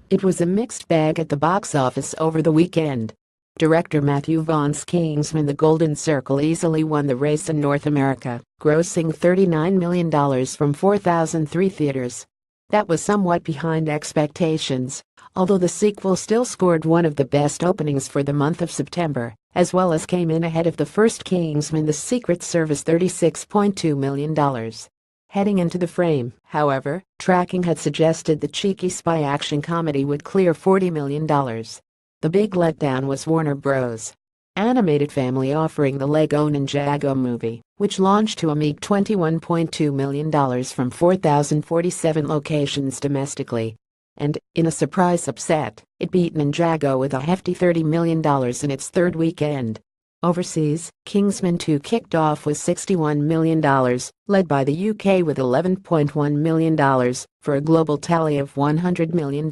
It was a mixed bag at the box office over the weekend. Director Matthew Vaughns' Kingsman: The Golden Circle easily won the race in North America, grossing $39 million from 4,003 theaters. That was somewhat behind expectations, although the sequel still scored one of the best openings for the month of September, as well as came in ahead of the first Kingsman: The Secret Service $36.2 million. Heading into the frame, however, tracking had suggested the cheeky spy action comedy would clear $40 million. The big letdown was Warner Bros. Animated Family offering the Lego Ninjago movie, which launched to a meager $21.2 million from 4,047 locations domestically. And, in a surprise upset, it beat Ninjago with a hefty $30 million in its third weekend. Overseas, Kingsman 2 kicked off with $61 million, led by the UK with $11.1 million, for a global tally of $100 million.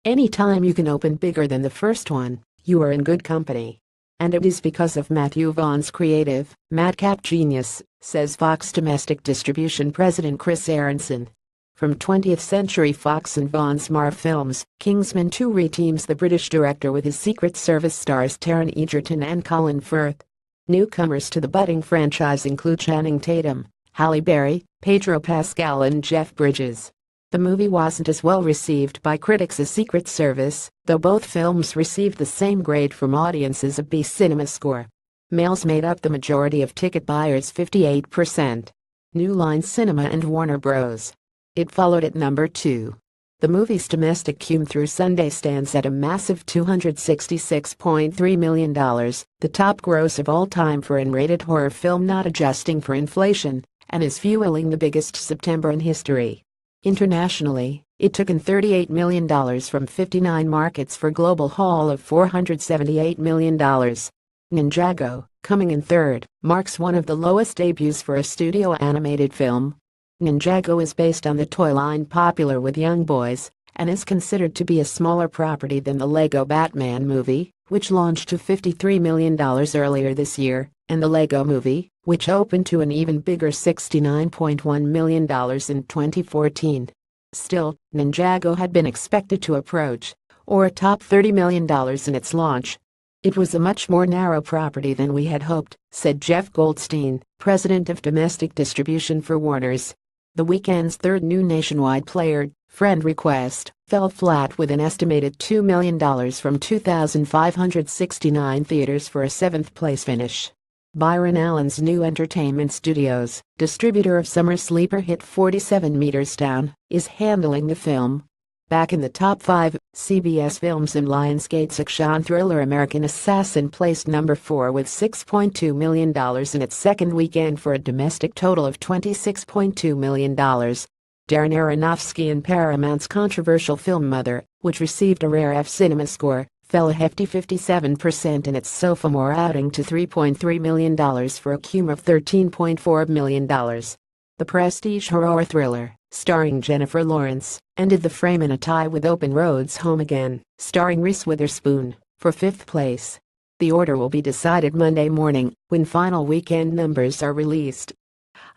Anytime you can open bigger than the first one, you are in good company. And it is because of Matthew Vaughn's creative, madcap genius, says Fox Domestic Distribution President Chris Aronson. From 20th Century Fox and Vaughns Marv Films, Kingsman 2 reteams the British director with his Secret Service stars Taron Egerton and Colin Firth. Newcomers to the budding franchise include Channing Tatum, Halle Berry, Pedro Pascal and Jeff Bridges. The movie wasn't as well received by critics as Secret Service, though both films received the same grade from audiences, a B Cinema score. Males made up the majority of ticket buyers, 58%. New Line Cinema and Warner Bros. It followed at number 2. The movie's domestic cum through Sunday stands at a massive $266.3 million, the top gross of all time for an rated horror film not adjusting for inflation, and is fueling the biggest September in history. Internationally, it took in $38 million from 59 markets for a global haul of $478 million. Ninjago, coming in third, marks one of the lowest debuts for a studio animated film. Ninjago is based on the toy line popular with young boys, and is considered to be a smaller property than the Lego Batman movie, which launched to $53 million earlier this year, and the Lego Movie, which opened to an even bigger $69.1 million in 2014. Still, Ninjago had been expected to approach, or top $30 million in its launch. It was a much more narrow property than we had hoped, said Jeff Goldstein, president of domestic distribution for Warner's. The weekend's third new nationwide player, Friend Request, fell flat with an estimated $2 million from 2,569 theaters for a seventh-place finish. Byron Allen's New Entertainment Studios, distributor of summer sleeper hit 47 Meters Down, is handling the film. Back in the top 5, CBS Films and Lionsgate's action thriller American Assassin placed number 4 with $6.2 million in its second weekend for a domestic total of $26.2 million. Darren Aronofsky and Paramount's controversial film Mother, which received a rare F Cinema score, fell a hefty 57% in its sophomore outing to $3.3 million for a cum of $13.4 million. The prestige horror thriller, starring Jennifer Lawrence, ended the frame in a tie with Open Roads Home Again, starring Reese Witherspoon, for fifth place. The order will be decided Monday morning, when final weekend numbers are released.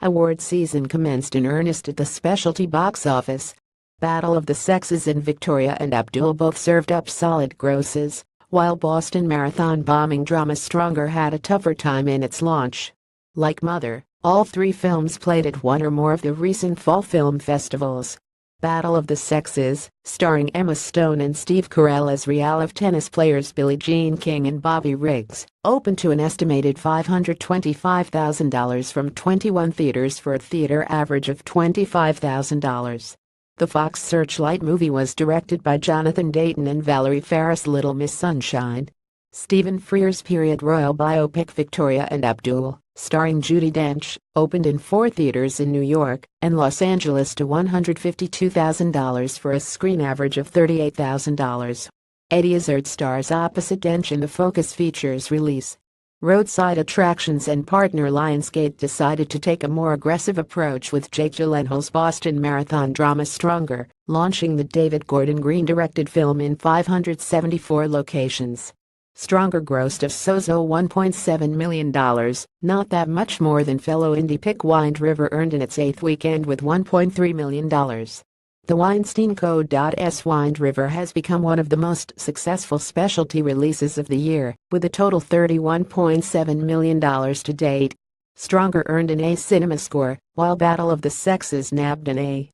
Award season commenced in earnest at the specialty box office. Battle of the Sexes and Victoria and Abdul both served up solid grosses, while Boston Marathon bombing drama Stronger had a tougher time in its launch. Like Mother, all three films played at one or more of the recent fall film festivals. Battle of the Sexes, starring Emma Stone and Steve Carell as real-life tennis players Billie Jean King and Bobby Riggs, opened to an estimated $525,000 from 21 theaters for a theater average of $25,000. The Fox Searchlight movie was directed by Jonathan Dayton and Valerie Faris. Little Miss Sunshine, Stephen Frears' period royal biopic Victoria and Abdul, starring Judi Dench, opened in 4 theaters in New York and Los Angeles to $152,000 for a screen average of $38,000. Eddie Izzard stars opposite Dench in the Focus Features release. Roadside Attractions and partner Lionsgate decided to take a more aggressive approach with Jake Gyllenhaal's Boston Marathon drama Stronger, launching the David Gordon Green-directed film in 574 locations. Stronger grossed of sozo $1.7 million, not that much more than fellow indie pick Wind River earned in its 8th weekend with $1.3 million. The Weinstein Code.'s Wind River has become one of the most successful specialty releases of the year, with a total $31.7 million to date. Stronger earned an A Cinema score, while Battle of the Sexes nabbed an A.